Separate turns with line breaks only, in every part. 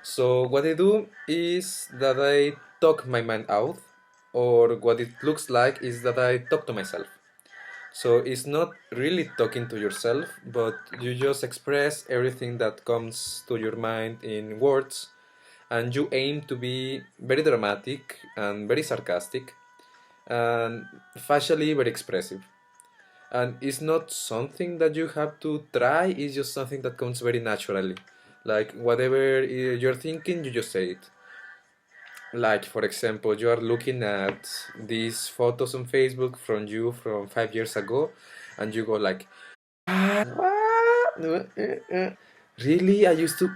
So what I do is that I talk my mind out, or what it looks like is that I talk to myself. So it's not really talking to yourself, but you just express everything that comes to your mind in words, and you aim to be very dramatic and very sarcastic and facially very expressive. And it's not something that you have to try, it's just something that comes very naturally. Like whatever you're thinking, you just say it. Like, for example, you are looking at these photos on Facebook from you from 5 years ago, and you go like, "What? Really? I used to."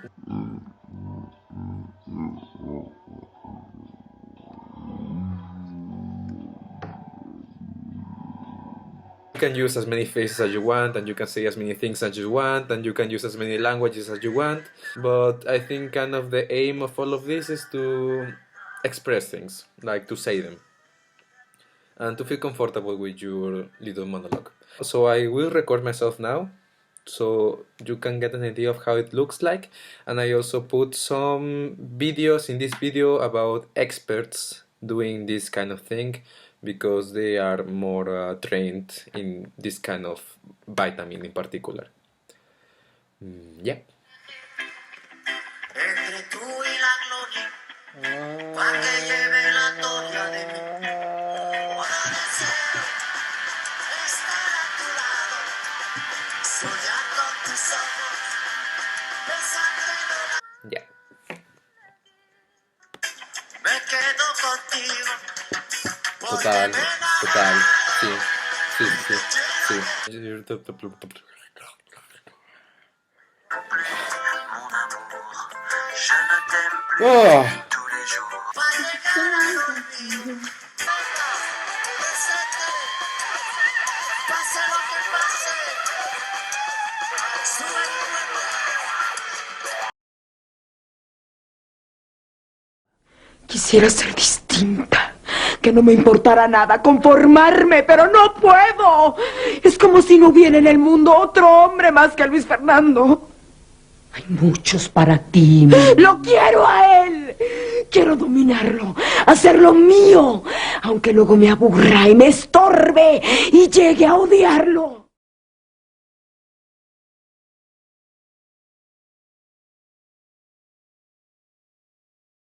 You can use as many faces as you want, and you can say as many things as you want, and you can use as many languages as you want. But I think kind of the aim of all of this is to express things, like to say them, and to feel comfortable with your little monologue. So I will record myself now, so you can get an idea of how it looks like. And I also put some videos in this video about experts doing this kind of thing, because they are more trained in this kind of vitamin in particular. Yeah. Entre tú y la gloria, pa' que lleve la gloria de mí. Ahora deseo estar a tu lado, soñar con tus ojos, besarte la... Yeah. Me quedo contigo. Total, total, sí, sí, sí, sí. Oh.
Quisiera ser distinta, que no me importara nada, conformarme, pero no puedo. Es como si no hubiera en el mundo otro hombre más que Luis Fernando. Hay muchos para ti. Lo quiero a él. Quiero dominarlo, hacerlo mío, aunque luego me aburra y me estorbe y llegue a odiarlo.